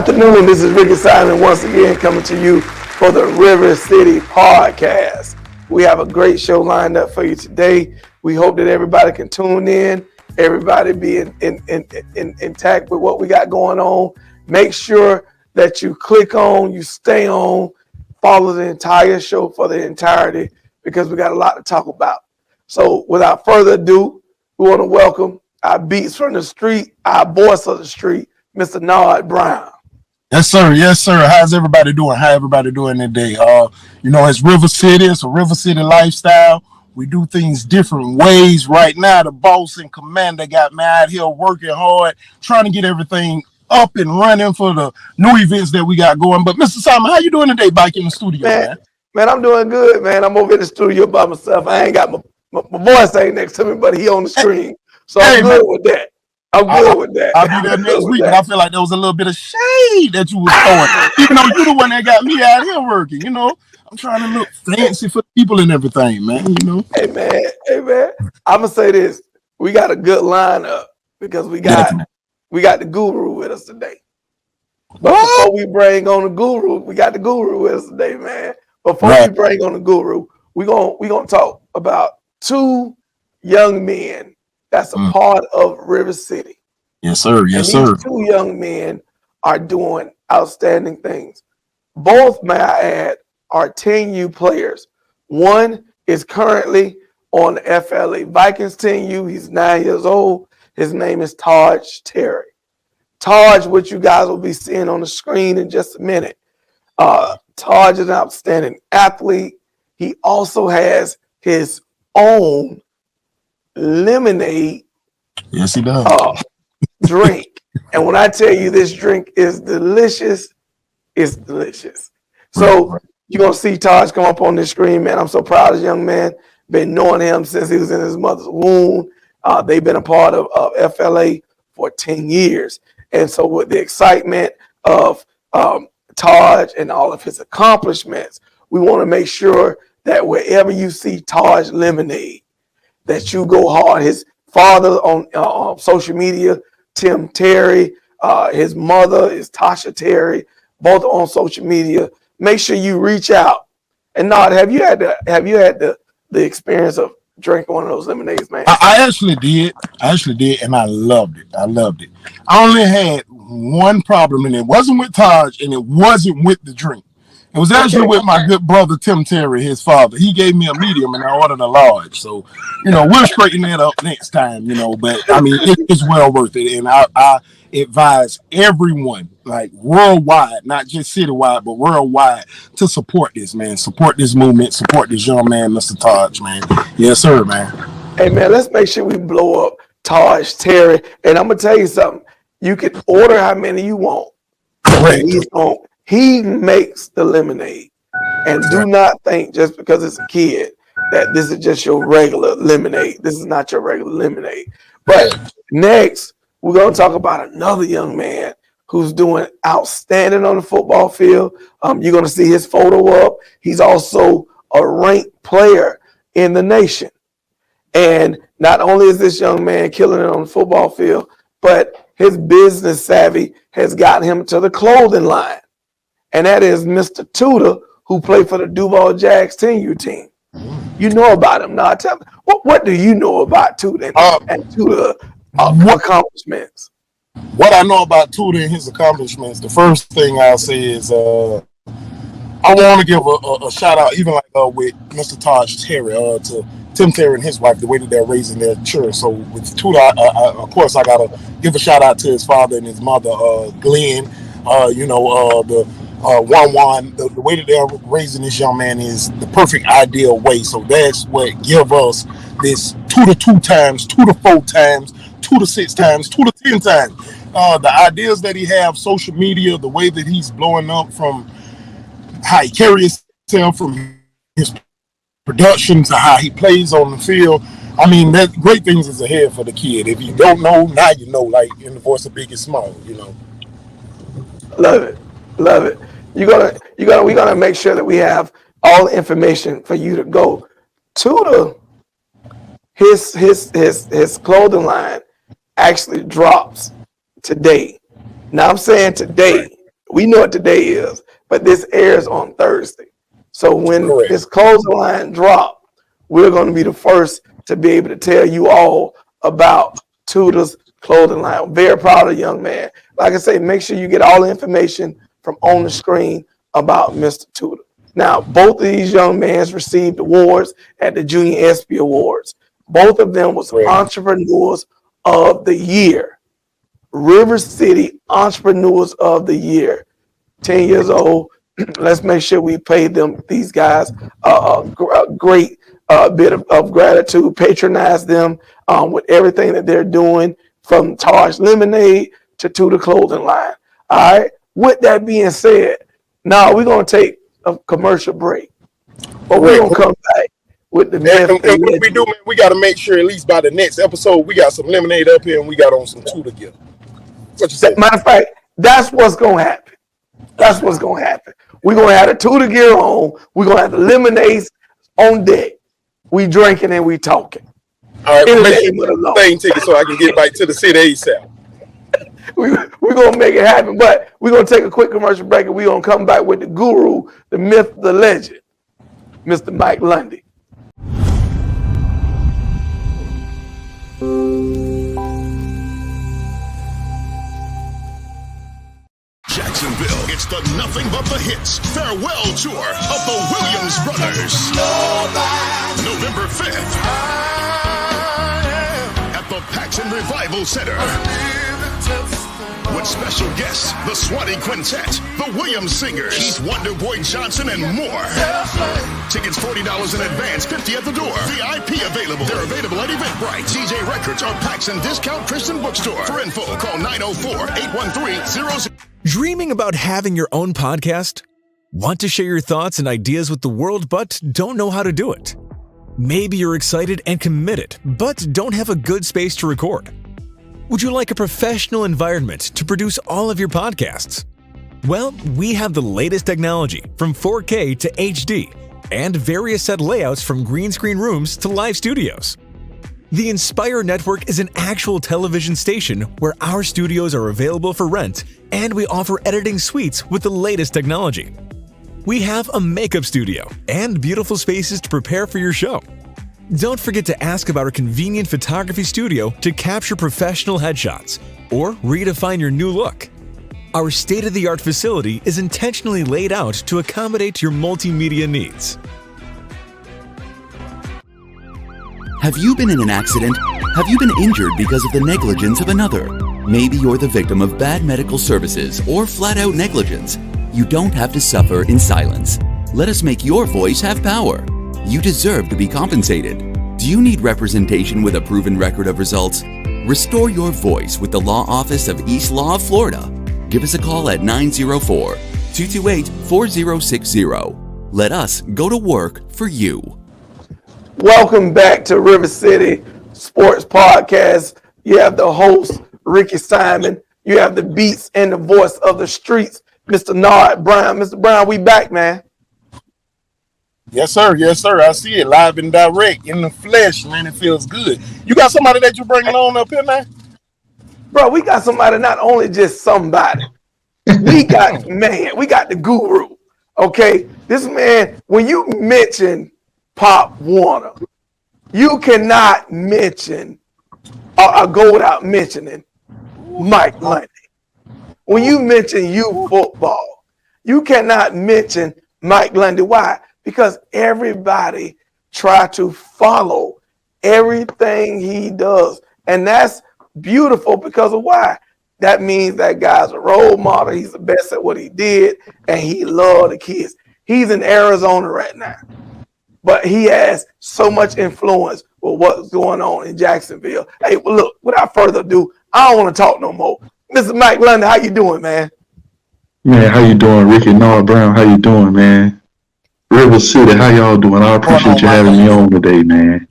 afternoon. This is Rickie Simon once again coming to you for the River City Podcast. We have a great show lined up for you today. We hope that everybody can tune in, everybody be intact with what we got going on. Make sure that you click on, you stay on, follow the entire show for the entirety because we got a lot to talk about. So without further ado, we want to welcome our beats from the street, our voice of the street, Mr. Nard Brown. Yes, sir. Yes, sir. How's everybody doing? How everybody doing today? It's River City. It's a River City lifestyle. We do things different ways. Right now, the boss and commander got me out here working hard, trying to get everything up and running for the new events that we got going. But Mr. Simon, how you doing today back in the studio, man? Man, I'm doing good, man. I'm over in the studio by myself. I ain't got my voice ain't next to me, but he on the screen. So I'm good with that. I'm good with that. I'll be there next week, but I feel like there was a little bit of shade that you was throwing, even though you're the one that got me out here working. You know, I'm trying to look fancy for people and everything, man. You know. Hey man. I'm gonna say this: we got a good lineup because we got the guru with us today. But before we bring on the guru, we got the guru with us today, man. Before we bring on the guru, we gonna talk about two young men that's a part of River City. Yes, sir. Yes, sir. These two young men are doing outstanding things. Both, may I add, are 10U players. One is currently on the FLA Vikings 10U. He's 9 years old. His name is Taj Terry. Taj, which you guys will be seeing on the screen in just a minute. Taj is an outstanding athlete. He also has his own lemonade drink. And when I tell you this drink is delicious, it's delicious. So you're going to see Taj come up on this screen, man. I'm so proud of this young man. Been knowing him since he was in his mother's womb. They've been a part of FLA for 10 years. And so with the excitement of Taj and all of his accomplishments, we want to make sure that wherever you see Taj Lemonade, that you go hard. His father on social media, Tim Terry, his mother is Tasha Terry, both on social media. Make sure you reach out. And Nard, have you had the experience of drinking one of those lemonades, man? I actually did, and I loved it. I only had one problem, and it wasn't with Taj, and it wasn't with the drink. It was actually with my good brother, Tim Terry, his father. He gave me a medium and I ordered a large. So, we'll straighten that up next time, but I mean, it's well worth it. And I advise everyone, like worldwide, not just citywide, but worldwide, to support this, man. Support this movement, support this young man, Mr. Taj, man. Yes, sir, man. Hey, man, let's make sure we blow up Taj Terry. And I'm going to tell you something. You can order how many you want. Correct. He makes the lemonade. And do not think just because it's a kid that this is just your regular lemonade. This is not your regular lemonade. But next, we're going to talk about another young man who's doing outstanding on the football field. You're going to see his photo up. He's also a ranked player in the nation. And not only is this young man killing it on the football field, but his business savvy has gotten him to the clothing line. And that is Mr. Tudor, who played for the Duval Jags 10U team. You know about him now. Tell me, what do you know about Tudor and Tudor accomplishments? What I know about Tudor and his accomplishments, the first thing I'll say is I want to give a shout out, even like with Mr. Taj Terry, to Tim Terry and his wife, the way that they're raising their children. So with Tudor, of course, I got to give a shout out to his father and his mother, Glenn. The way that they're raising this young man is the perfect ideal way. So that's what give us this 2 to 2 times, 2 to 4 times, 2 to 6 times, 2 to 10 times. The ideas that he have, social media, the way that he's blowing up, from how he carries himself, from his production to how he plays on the field. I mean, that great things is ahead for the kid. If you don't know, now you know, like in the voice of Big and Small, Love it. We're gonna make sure that we have all the information for you to go to his clothing line actually drops today. Now I'm saying today We know what today is, but this airs on Thursday. So when Correct. this clothing line drop, we're going to be the first to be able to tell you all about Tudor's clothing line. Very proud of the young man. Like I say, make sure you get all the information from on the screen about Mr. Tudor. Now, both of these young men received awards at the Junior ESPY Awards. Both of them was Entrepreneurs of the Year. River City Entrepreneurs of the Year. 10 years old. Let's make sure we pay these guys a great bit of gratitude, patronize them with everything that they're doing, from Taj Lemonade to the clothing line. All right. With that being said, now we're going to take a commercial break, but we're going to come back with the myth. And what we do, man, we got to make sure at least by the next episode, we got some lemonade up here and we got on some Tudor gear. What you say? Matter of fact, that's what's going to happen. That's what's going to happen. We're going to have the Tudor gear on. We're going to have the lemonades on deck. We drinking and we talking. All right, make sure you plane ticket so I can get back to the city ASAP. We're going to make it happen, but we're going to take a quick commercial break and we're going to come back with the guru, the myth, the legend, Mr. Mike Lundy. Jacksonville, it's the Nothing But the Hits farewell tour of the Williams Brothers. November 5th at the Paxson Revival Center. With special guests, the Swanee Quintet, the Williams Singers, Keith Wonderboy Johnson, and more. Tickets $40 in advance, $50 at the door. VIP available. They're available at Eventbrite, DJ Records, or Paxson Discount Christian Bookstore. For info, call 904-813-00. Dreaming about having your own podcast? Want to share your thoughts and ideas with the world but don't know how to do it? Maybe you're excited and committed but don't have a good space to record. Would you like a professional environment to produce all of your podcasts? Well, we have the latest technology from 4K to HD and various set layouts from green screen rooms to live studios. The Inspire Network is an actual television station where our studios are available for rent, and we offer editing suites with the latest technology. We have a makeup studio and beautiful spaces to prepare for your show. Don't forget to ask about our convenient photography studio to capture professional headshots or redefine your new look. Our state-of-the-art facility is intentionally laid out to accommodate your multimedia needs. Have you been in an accident? Have you been injured because of the negligence of another? Maybe you're the victim of bad medical services or flat-out negligence. You don't have to suffer in silence. Let us make your voice have power. You deserve to be compensated. Do you need representation with a proven record of results? Restore your voice with the Law Office of East Law of Florida. Give us a call at 904-228-4060. Let us go to work for you. Welcome back to River City Sports Podcast. You have the host, Rickie Simon. You have the beats and the voice of the streets, Mr. Nard Brown. Mr. Brown, we back, man. Yes, sir. Yes, sir. I see it live and direct in the flesh, man. It feels good. You got somebody that you're bringing on up here, man? Bro, we got somebody, not only just somebody. We got the guru. Okay? This man, when you mention Pop Warner, you cannot mention or go without mentioning Mike Lundy. When you mention youth football, you cannot mention Mike Lundy. Why? Because everybody try to follow everything he does. And that's beautiful because of why? That means that guy's a role model. He's the best at what he did, and he loved the kids. He's in Arizona right now, but he has so much influence with what's going on in Jacksonville. Hey, well, look, without further ado, I don't want to talk no more. Mr. Mike Lundy, how you doing, man? Man, how you doing, Rickie Nard Brown? How you doing, man? River City, how y'all doing? I appreciate you having me on today, man.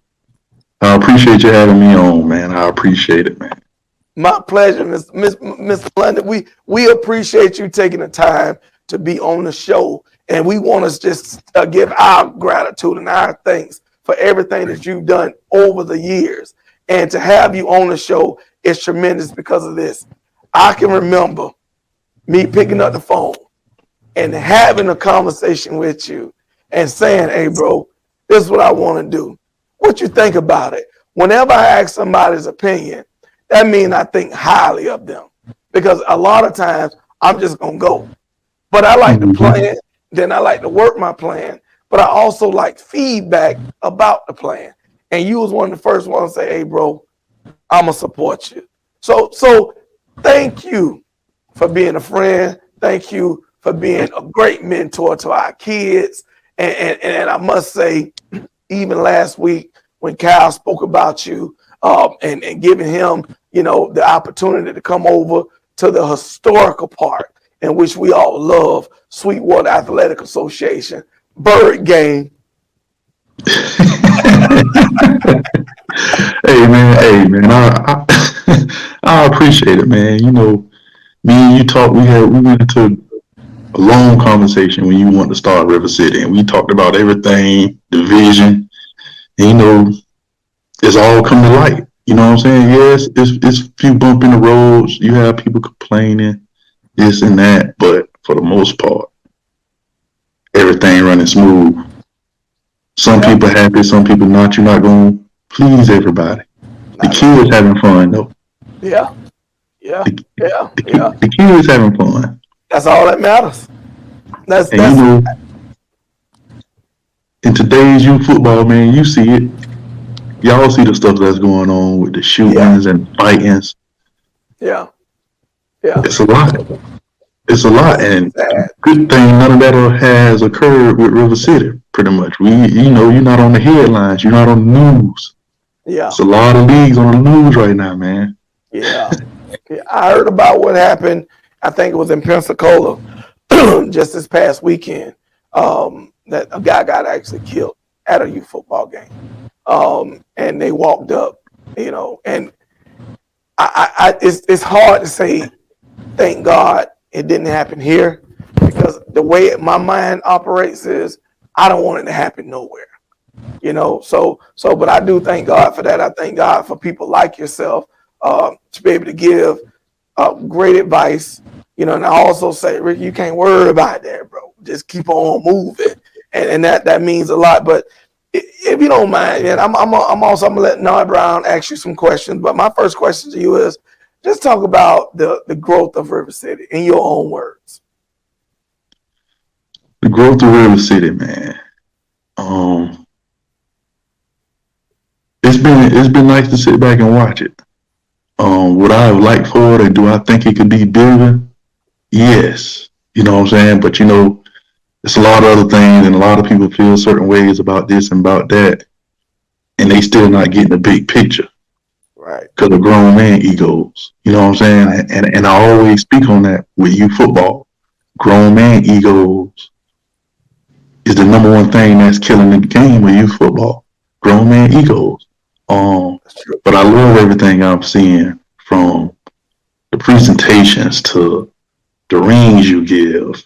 I appreciate you having me on, man. I appreciate it, man. My pleasure, Mr. Lundy. We appreciate you taking the time to be on the show, and we want to just give our gratitude and our thanks for everything that you've done over the years. And to have you on the show is tremendous because of this. I can remember me picking up the phone and having a conversation with you and saying, hey, bro, this is what I want to do. What you think about it? Whenever I ask somebody's opinion, that means I think highly of them, because a lot of times I'm just going to go. But I like to plan, then I like to work my plan, but I also like feedback about the plan. And you was one of the first ones to say, hey, bro, I'm going to support you. So thank you for being a friend. Thank you for being a great mentor to our kids. And I must say, even last week when Kyle spoke about you and giving him, the opportunity to come over to the historical park in which we all love, Sweetwater Athletic Association, Bird Game. Hey man, I appreciate it, man. Me and you talked. We went into a long conversation when you wanted to start River City, and we talked about everything, the vision. And, it's all come to light. You know what I'm saying? Yes, it's a few bump in the roads. You have people complaining, this and that, but for the most part, everything running smooth. Some people happy, some people not. You're not going to please everybody. The kids having fun though. Yeah. The kids having fun. That's all that matters. That's in today's youth football, man, you see it. Y'all see the stuff that's going on with the shootings and fightings. Yeah. It's a lot, and good thing none of that has occurred with River City. Pretty much, you're not on the headlines, you're not on the news. Yeah, it's a lot of leagues on the news right now, man. Yeah, I heard about what happened. I think it was in Pensacola just this past weekend. That a guy got actually killed at a youth football game, and they walked up, and it's hard to say, thank God it didn't happen here, because the way my mind operates is I don't want it to happen nowhere, but I do thank God for that. I thank God for people like yourself to be able to give great advice, and I also say, Rick, you can't worry about that, bro. Just keep on moving, and that means a lot. But if you don't mind, man, I'm gonna let Nard Brown ask you some questions. But my first question to you is, just talk about the growth of River City in your own words. The growth of River City, man. It's been nice to sit back and watch it. Would I have liked for it, and do I think it could be bigger? Yes. You know what I'm saying? But it's a lot of other things, and a lot of people feel certain ways about this and about that, and they still not getting the big picture. Right. Because of grown man egos. You know what I'm saying? And I always speak on that with youth football. Grown man egos is the number one thing that's killing the game with youth football. Grown man egos. But I love everything I'm seeing, from the presentations to the rings you give,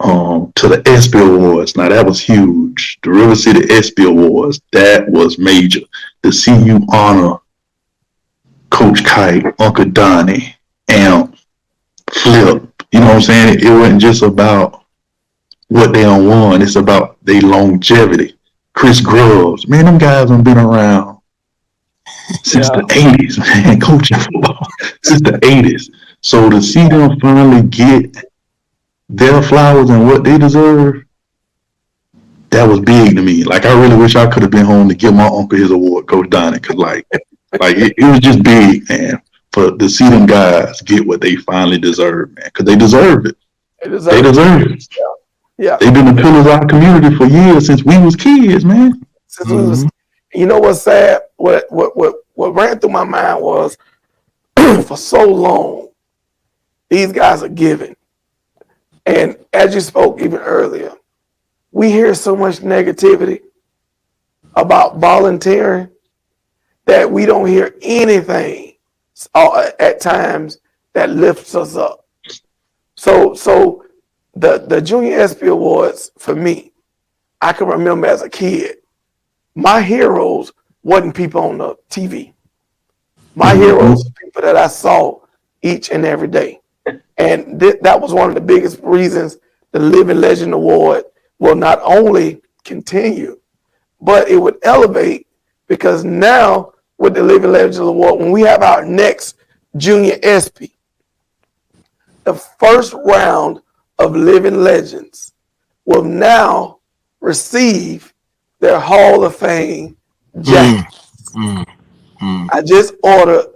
to the ESPY Awards. Now that was huge. The River City ESPY Awards, that was major. To see you honor Coach Kite, Uncle Donnie, Amp, Flip. You know what I'm saying? It wasn't just about what they done won. It's about their longevity. Chris Grubbs, man, them guys have been around since the 80s, man, coaching football since the 80s. So to see them finally get their flowers and what they deserve, that was big to me. Like, I really wish I could have been home to give my uncle his award, Coach Donnie, because it was just big, man, to see them guys get what they finally deserve, man, because they deserve it. They deserve it. Yeah. They've been the pillars of our community for years, since we was kids, man. You know what's sad? What ran through my mind was, for so long, these guys are giving. And as you spoke even earlier, we hear so much negativity about volunteering that we don't hear anything at times that lifts us up. So the Junior ESPY Awards, for me, I can remember as a kid, my heroes wasn't people on the TV. My heroes were people that I saw each and every day. And that was one of the biggest reasons the Living Legend Award will not only continue, but it would elevate, because now with the Living Legends Award, when we have our next Junior ESPY, the first round of Living Legends will now receive their Hall of Fame jackets. I just ordered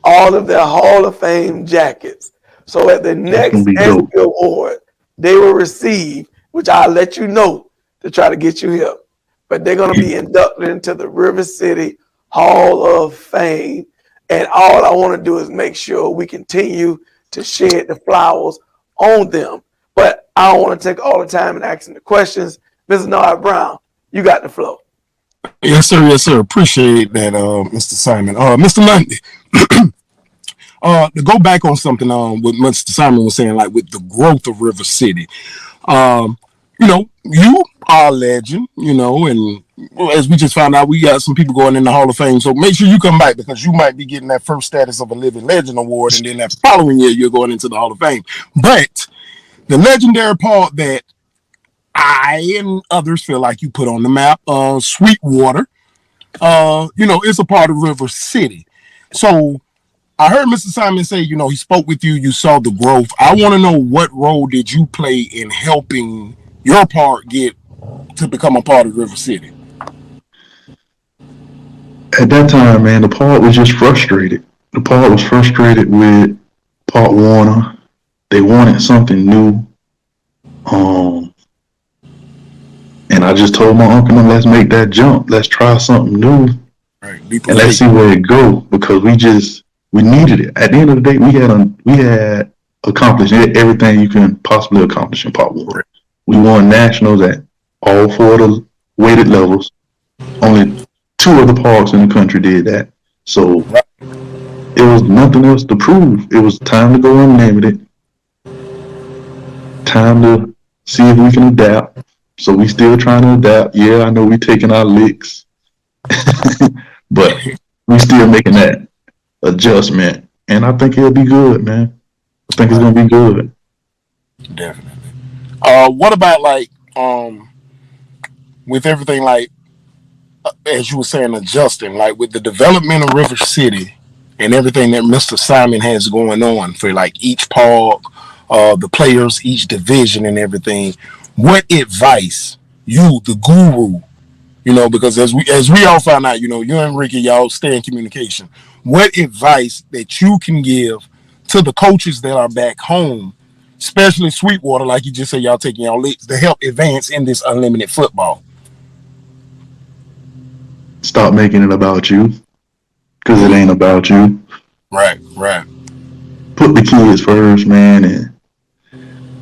all of their Hall of Fame jackets. So at the next ESPY Award, they will receive, which I'll let you know to try to get you here, but they're going to be inducted into the River City Hall of Fame. And all I want to do is make sure we continue to shed the flowers on them. But I don't want to take all the time in asking the questions. Mr. Nard Brown, you got the floor. Yes, sir. Yes, sir. Appreciate that, Mr. Simon. Mr. Lundy, to go back on something what Mr. Simon was saying, like with the growth of River City. You know, you are a legend, you know, and as we just found out, we got some people going in the Hall of Fame. So make sure you come back, because you might be getting that first status of a Living Legend Award, and then that following year you're going into the Hall of Fame. But the legendary part that I and others feel like you put on the map, Sweetwater, you know, it's a part of River City. So I heard Mr. Simon say, you know, he spoke with you, you saw the growth. I want to know, what role did you play in helping your part get to become a part of River City? At that time, man, the part was just frustrated. The part was frustrated with Pop Warner. They wanted something new. And I just told my uncle, let's make that jump. Let's try something new. Right. And let's see where it go, because we needed it. At the end of the day, we had accomplished everything you can possibly accomplish in Pop Warner. We won nationals at all 4 of the weighted levels. Only 2 of the parks in the country did that. So it was nothing else to prove. It was time to go unlimited. Time to see if we can adapt. So we still trying to adapt. Yeah, I know we taking our licks, but we still making that adjustment. And I think it'll be good, man. I think it's going to be good. Definitely. What about, like, with everything, like, as you were saying, adjusting, like with the development of River City and everything that Mr. Simon has going on for, like, each park, the players, each division and everything, what advice you, the guru, you know, because as we all found out, you know, you and Rickie, y'all stay in communication. What advice that you can give to the coaches that are back home, especially Sweetwater, like you just said, y'all taking y'all licks, to help advance in this unlimited football? Stop making it about you, because it ain't about you. Right. Put the kids first, man, and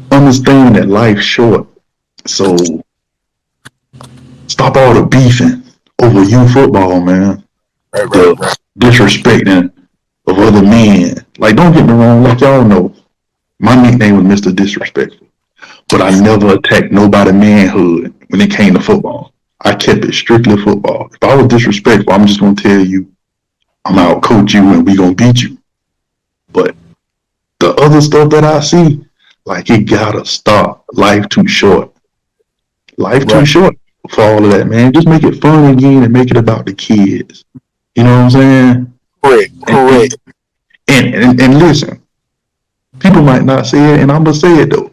understand that life's short. So stop all the beefing over you football, man. Right. Disrespecting of other men. Like, don't get me wrong, like y'all know, my nickname was Mr. Disrespectful, but I never attacked nobody manhood when it came to football. I kept it strictly football. If I was disrespectful, I'm just going to tell you, I'm out coach you and we going to beat you. But the other stuff that I see, like, it got to stop. Life too short. Life too short for all of that, man. Just make it fun again and make it about the kids. You know what I'm saying? Correct. And listen, people might not say it, and I'm going to say it, though.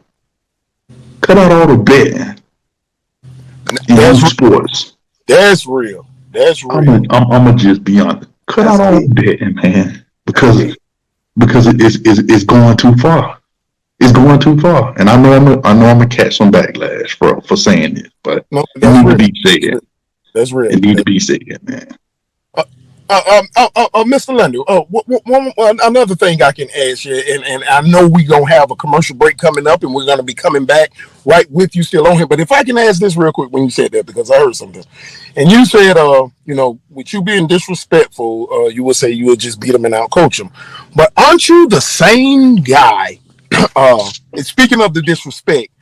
Cut out all the betting. That's sports. That's real. I'm gonna just be honest. Cut out all the betting, man, because it's going too far. It's going too far, and I know I'm gonna catch some backlash for saying this, but it needs to be said. That's real. It needs to be said, man. Mr. Lundy, another thing I can ask you, and I know we're going to have a commercial break coming up, and we're going to be coming back right with you still on here, but if I can ask this real quick when you said that, because I heard something, and you said, you know, with you being disrespectful, you would say you would just beat them and out-coach them, but aren't you the same guy, and speaking of the disrespect,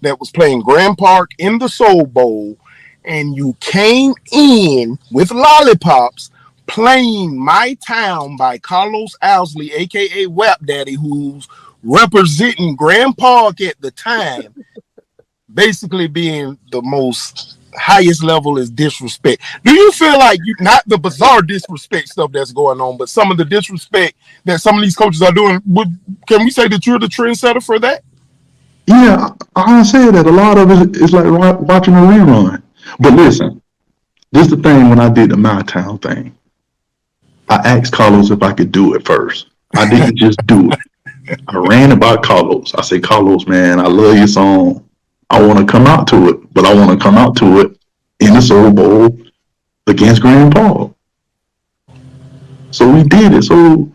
that was playing Grand Park in the Soul Bowl, and you came in with lollipops playing My Town by Carlos Owsley, a.k.a. Wap Daddy, who's representing Grand Park at the time, basically being the most highest level is disrespect. Do you feel like not the bizarre disrespect stuff that's going on, but some of the disrespect that some of these coaches are doing? Can we say that you're the trendsetter for that? Yeah, I say that a lot of it is like watching a rerun. But listen, this is the thing when I did the My Town thing. I asked Carlos if I could do it first. I didn't just do it. I ran about Carlos. I said, Carlos, man, I love your song. I want to come out to it, but I want to come out to it in the Super Bowl against Grand Park. So we did it. So,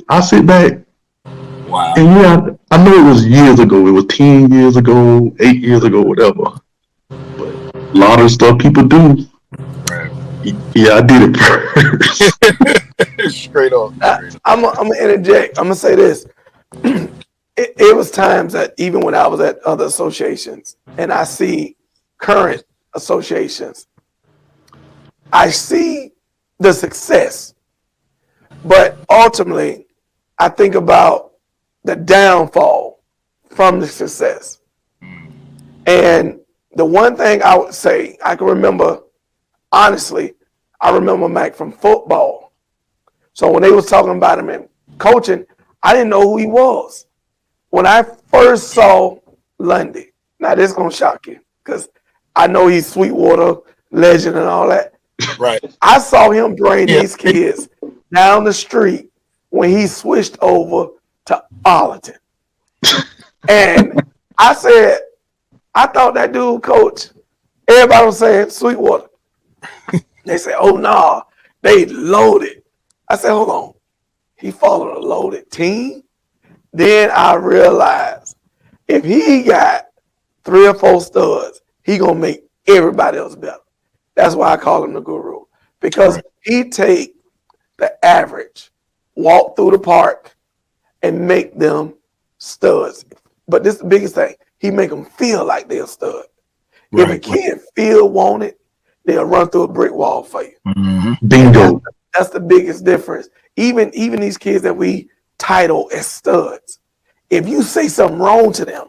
I sit back. Wow. And yeah, I know it was years ago. It was 10 years ago, 8 years ago, whatever. But a lot of stuff people do. Right. Yeah, I did it first. Straight up. I'm gonna interject. I'm gonna say this. It was times that even when I was at other associations and I see current associations, I see the success, but ultimately I think about the downfall from the success. And the one thing I would say, I can remember, honestly, I remember Mac from football. So when they was talking about him in coaching, I didn't know who he was. When I first saw Lundy, now this is going to shock you because I know he's Sweetwater legend and all that. Right. I saw him bring these kids down the street when he switched over to Arlington. And I said, I thought that dude coach, everybody was saying Sweetwater. They said, oh, no, they loaded. I said, hold on. He followed a loaded team? Then I realized if he got 3 or 4 studs, he going to make everybody else better. That's why I call him the guru. Because he take the average, walk through the park, and make them studs. But this is the biggest thing. He make them feel like they're a stud. If a kid feel wanted, they'll run through a brick wall for you. Mm-hmm. Bingo. That's the biggest difference. Even these kids that we title as studs, if you say something wrong to them,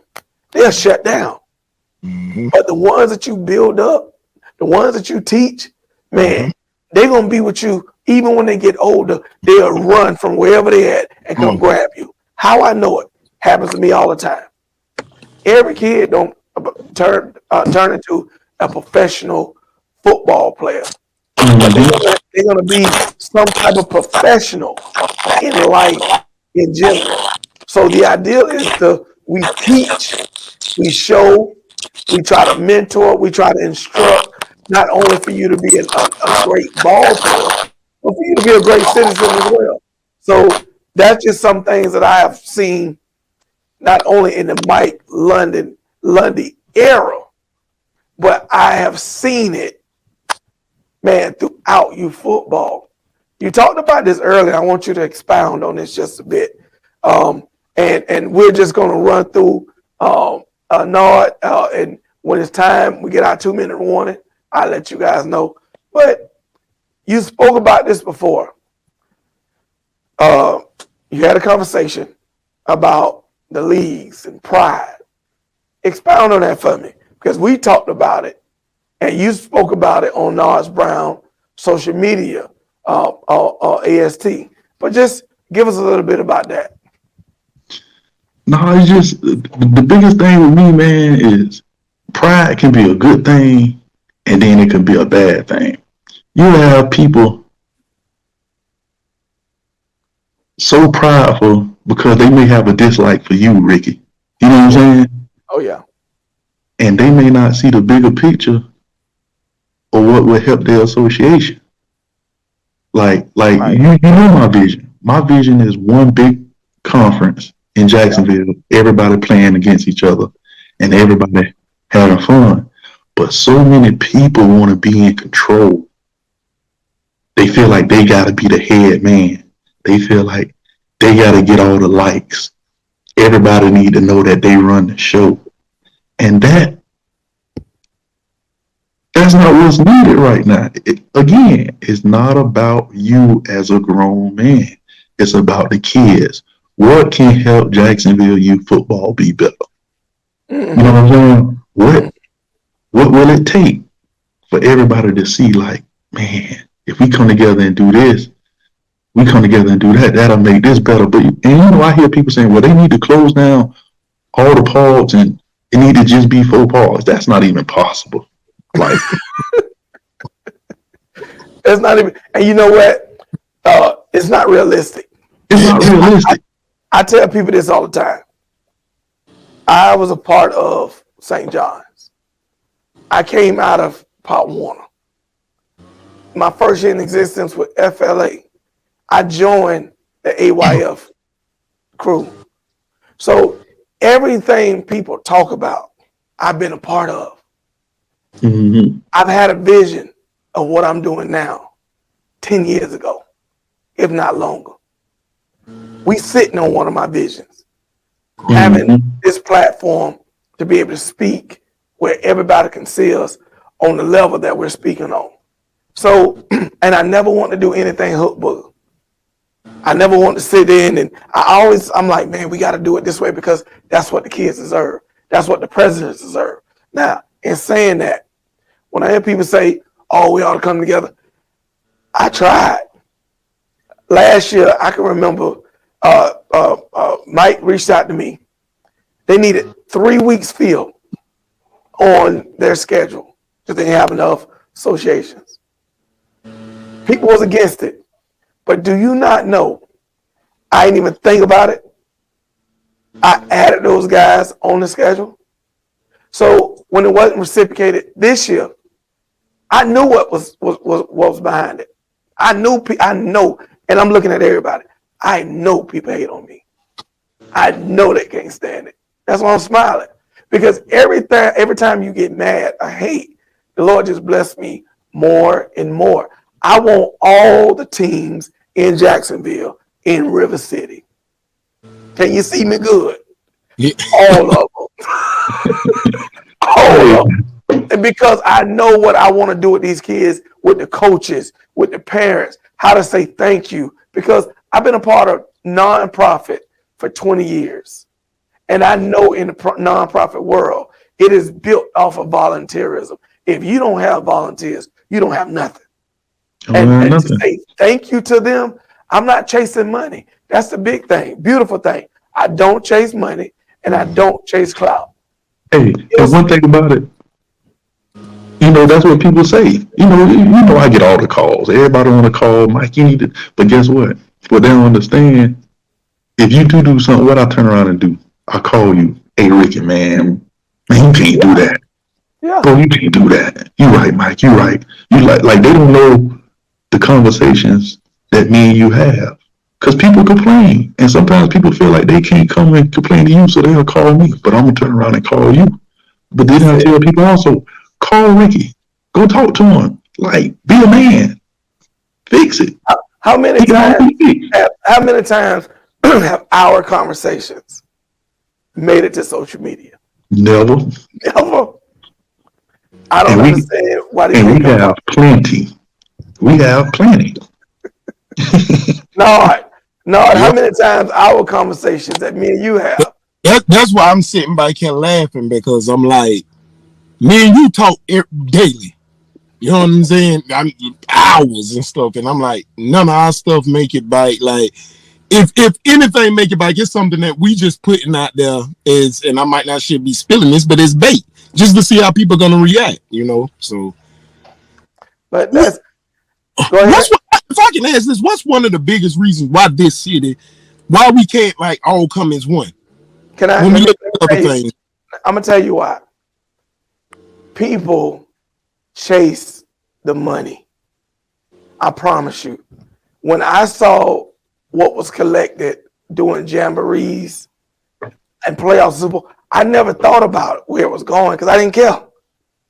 they'll shut down. Mm-hmm. But the ones that you build up, the ones that you teach, man, they're going to be with you. Even when they get older, they'll run from wherever they at and come grab you. How I know it happens to me all the time. Every kid don't turn into a professional football player. But they're gonna be some type of professional in life in general. So the idea is we teach, we show, we try to mentor, we try to instruct, not only for you to be a great ball player, but for you to be a great citizen as well. So that's just some things that I have seen, not only in the Mike Lundy era, but I have seen it, man, throughout you football. You talked about this earlier. I want you to expound on this just a bit. And we're just going to run through Nard, and when it's time, we get our 2-minute warning. I'll let you guys know. But you spoke about this before. You had a conversation about the leagues and pride. Expound on that for me, because we talked about it, and you spoke about it on Nard Brown social media, AST. But just give us a little bit about that. No, it's just the biggest thing with me, man, is pride can be a good thing, and then it can be a bad thing. You have people so prideful because they may have a dislike for you, Ricky. You know what I'm saying? Oh, yeah. And they may not see the bigger picture of what will help their association. Like right. You know my vision. My vision is one big conference in Jacksonville, everybody playing against each other and everybody having fun. But so many people want to be in control. They feel like they got to be the head man. They feel like they got to get all the likes. Everybody need to know that they run the show. And that's not what's needed right now. Again, it's not about you as a grown man. It's about the kids. what can help Jacksonville youth football be better? You know what I'm saying? What will it take for everybody to see, like, man, if we come together and do this, we come together and do that, that'll make this better. But, and you know, I hear people saying, well, they need to close down all the parks and it need to just be 4 parks. That's not even possible. Like, it's not even, and you know what? It's not realistic. It's not realistic. I tell people this all the time. I was a part of St. John's. I came out of Pop Warner. My first year in existence with FLA, I joined the AYF crew. So everything people talk about, I've been a part of. Mm-hmm. I've had a vision of what I'm doing now 10 years ago, if not longer. We sitting on one of my visions, having this platform to be able to speak where everybody can see us on the level that we're speaking on. So, and I never want to do anything hook booger. I never want to sit in and I'm like, man, we got to do it this way because that's what the kids deserve. That's what the presidents deserve. Now, in saying that, when I hear people say, oh, we ought to come together, I tried. Last year, I can remember Mike reached out to me. They needed 3 weeks field on their schedule because they didn't have enough associations. People was against it. But do you not know, I didn't even think about it. I added those guys on the schedule. So when it wasn't reciprocated this year, I knew what was behind it. I know, and I'm looking at everybody. I know people hate on me. I know they can't stand it. That's why I'm smiling. Because every time you get mad or hate, the Lord just bless me more and more. I want all the teams in Jacksonville in River City. Can you see me good? Yeah. All of them. All of them. And because I know what I want to do with these kids, with the coaches, with the parents, how to say thank you. Because I've been a part of nonprofit for 20 years. And I know in the nonprofit world, it is built off of volunteerism. If you don't have volunteers, you don't have nothing. And to say thank you to them, I'm not chasing money. That's the big thing, beautiful thing. I don't chase money and I don't chase clout. Hey, and one thing about it, you know, that's what people say. You know, I get all the calls. Everybody want to call Mike. You need to, but guess what? What they don't understand, if you do something, what I turn around and do, I call you, hey Rickie, man, you can't do that. Yeah. Bro, you can't do that. You right, Mike. You right. You like they don't know the conversations that me and you have. Because people complain. And sometimes people feel like they can't come and complain to you, so they'll call me. But I'm going to turn around and call you. But then I tell people also, call Rickie. Go talk to him. Like, be a man. Fix it. How many times have our conversations made it to social media? Never. Never. I don't understand why they and we have plenty. We have plenty. No, how many times our conversations that me and you have? That's why I'm sitting back here laughing, because I'm like, me and you talk daily. You know what I'm saying? Hours and stuff, and I'm like, none of our stuff make it bite. Like, if anything make it bite, it's something that we just putting out there is, and I might not should be spilling this, but it's bait just to see how people are gonna react. You know, so. But that's. Go ahead. If I can ask this, what's one of the biggest reasons why this city, why we can't like all come as one? Can I? When we look at other things, I'm gonna tell you why. People chase the money. I promise you. When I saw what was collected doing jamborees and playoff Super Bowl, I never thought about where it was going because I didn't care.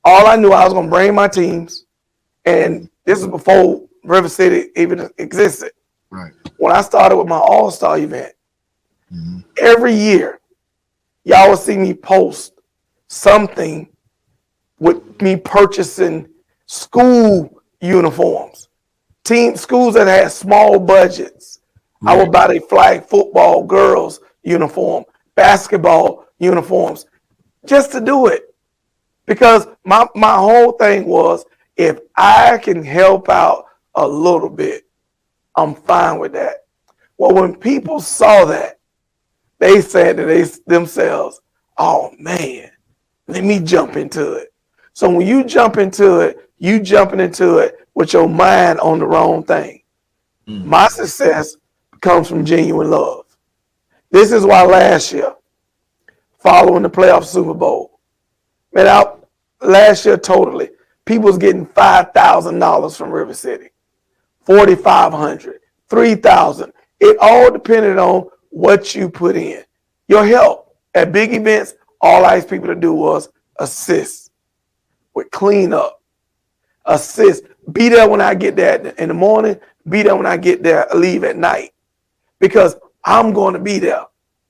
All I knew, I was gonna bring my teams, and this is before River City even existed. Right. When I started with my All-Star event, every year, y'all will see me post something with me purchasing school uniforms. Schools that had small budgets. I would buy the flag football girls uniform, basketball uniforms, just to do it. Because my whole thing was, if I can help out a little bit, I'm fine with that. Well, when people saw that, they said to themselves, oh man, let me jump into it. So when you jump into it, you jumping into it with your mind on the wrong thing. My success comes from genuine love. This is why last year, following the playoff Super Bowl, man, last year totally, people was getting $5,000 from River City, $4,500, $3,000. It all depended on what you put in. Your help at big events, all I asked people to do was assist with cleanup, assist. Be there when I get there in the morning. Be there when I get there, leave at night. Because I'm going to be there.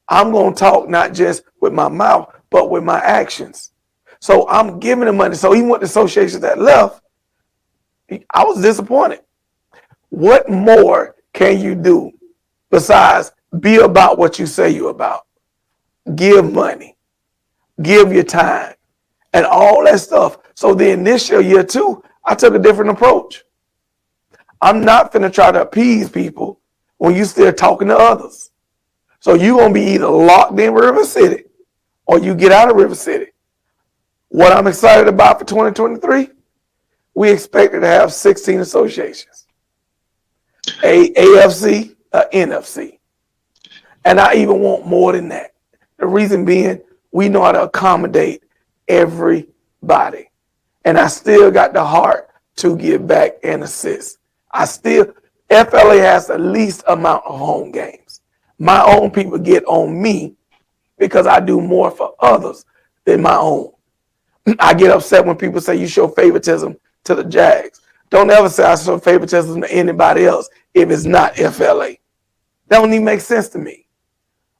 I'm going to talk not just with my mouth, but with my actions. So I'm giving the money. So even with the associations that left, I was disappointed. What more can you do besides be about what you say you're about? Give money, give your time, and all that stuff. So then this year two, I took a different approach. I'm not finna try to appease people when you still talking to others. So you're going to be either locked in River City or you get out of River City. What I'm excited about for 2023, we expected to have 16 associations, a AFC, a NFC. And I even want more than that. The reason being, we know how to accommodate everybody. And I still got the heart to give back and assist. FLA has the least amount of home games. My own people get on me because I do more for others than my own. I get upset when people say you show favoritism to the Jags. Don't ever say I show favoritism to anybody else if it's not FLA. That don't even make sense to me.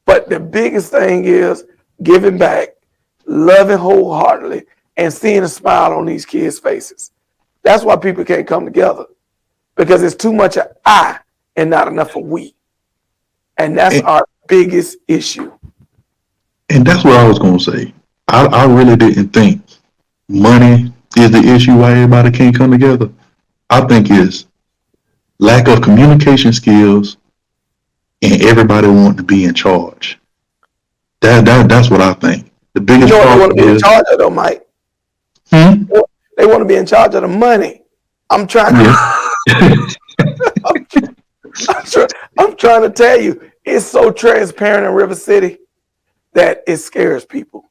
But the biggest thing is giving back, loving wholeheartedly, and seeing a smile on these kids' faces. That's why people can't come together, because it's too much of I and not enough of we. And that's our biggest issue. And that's what I was going to say. I really didn't think money is the issue why everybody can't come together. I think it's lack of communication skills and everybody wanting to be in charge. That's what I think. The biggest problem want to be in charge of though, Mike. They want to be in charge of the money. I'm trying to I'm trying to tell you, it's so transparent in River City that it scares people.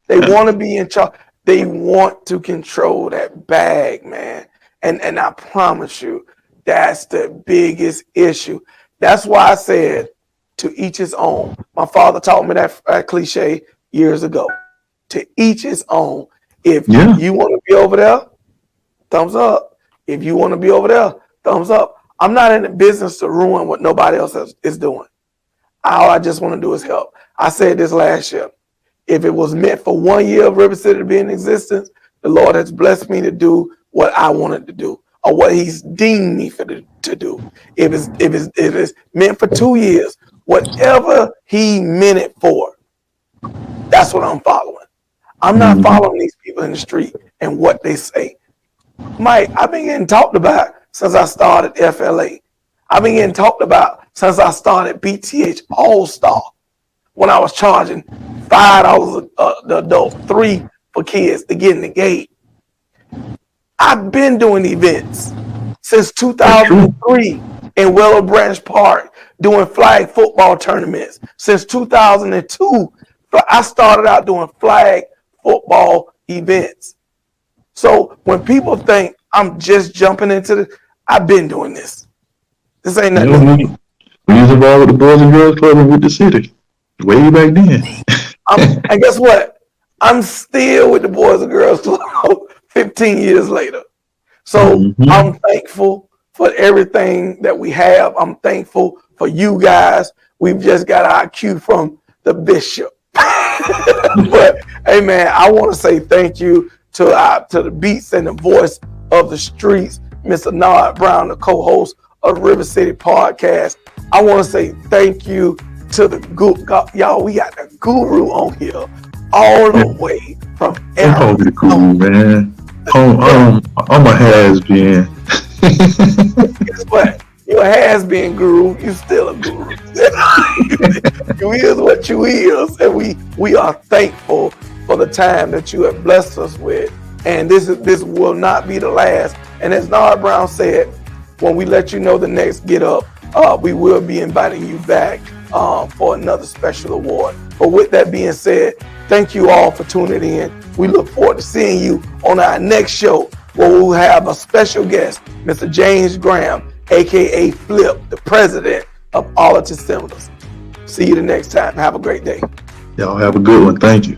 They want to be in charge. They want to control that bag, man. And I promise you, that's the biggest issue. That's why I said, to each his own. My father taught me that cliche years ago. To each his own. If you want to be over there, thumbs up. If you want to be over there, thumbs up. I'm not in the business to ruin what nobody else is doing. All I just want to do is help. I said this last year. If it was meant for 1 year of River City to be in existence, the Lord has blessed me to do what I wanted to do, or what He's deemed me to do. If it's meant for 2 years, whatever He meant it for, that's what I'm following. I'm not following these people in the street and what they say. Mike, I've been getting talked about since I started FLA. I've been getting talked about since I started BTH All-Star, when I was charging $5 the adult, $3 for kids to get in the gate. I've been doing events since 2003 in Willow Branch Park, doing flag football tournaments. Since 2002, I started out doing flag football events. So when people think I'm just jumping into this, I've been doing this. This ain't nothing. We was involved with the Boys and Girls Club and with the city way back then. And guess what? I'm still with the Boys and Girls Club 15 years later. So I'm thankful for everything that we have. I'm thankful for you guys. We've just got our cue from the bishop. But hey, man, I want to say thank you to the beats and the voice of the streets, Mr. Nard Brown, the co-host of River City Podcast. I want to say thank you to the y'all. We got the guru on here all the way from Don't call me the guru, man. I'm a has-been. Guess what? You a has-been guru. You still a guru. You is what you is, and we are thankful for the time that you have blessed us with. And this will not be the last. And as Nard Brown said, when we let you know the next Get Up, we will be inviting you back for another special award. But with that being said, thank you all for tuning in. We look forward to seeing you on our next show, where we'll have a special guest, Mr. James Graham, aka Flip, the president of Arlington Seminoles. See you the next time. Have a great day. Y'all have a good one. Thank you.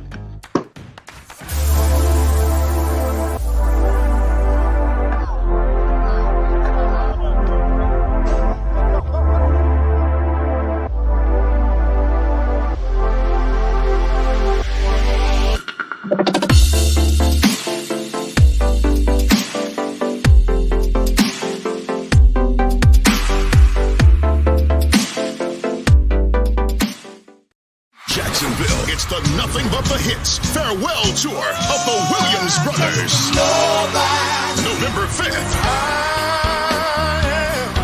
Jacksonville, it's the Nothing But the Hits farewell tour of the Williams Brothers. November 5th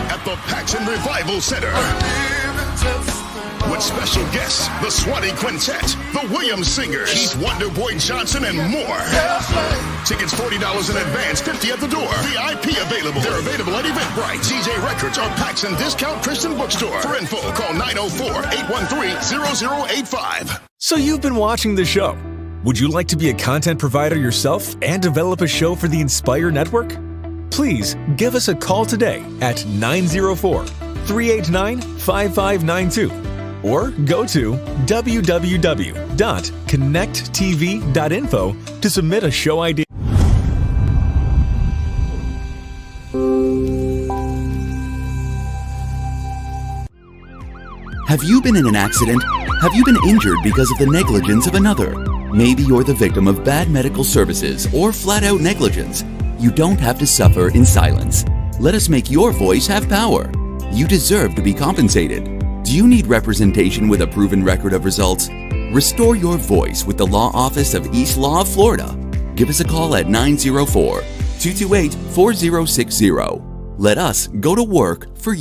at the Paxson Revival Center. With special guests, the Swanee Quintet, the Williams Singers, Keith Wonderboy Johnson, and more. Tickets $40 in advance, $50 at the door. VIP available. They're available at Eventbrite, CJ Records, or Paxson Discount Christian Bookstore. For info, call 904-813-0085. So you've been watching the show. Would you like to be a content provider yourself and develop a show for the Inspire Network? Please give us a call today at 904-389-5592 or go to www.connecttv.info to submit a show idea. Have you been in an accident? Have you been injured because of the negligence of another? Maybe you're the victim of bad medical services or flat-out negligence. You don't have to suffer in silence. Let us make your voice have power. You deserve to be compensated. Do you need representation with a proven record of results? Restore your voice with the Law Office of East Law of Florida. Give us a call at 904-228-4060. Let us go to work for you.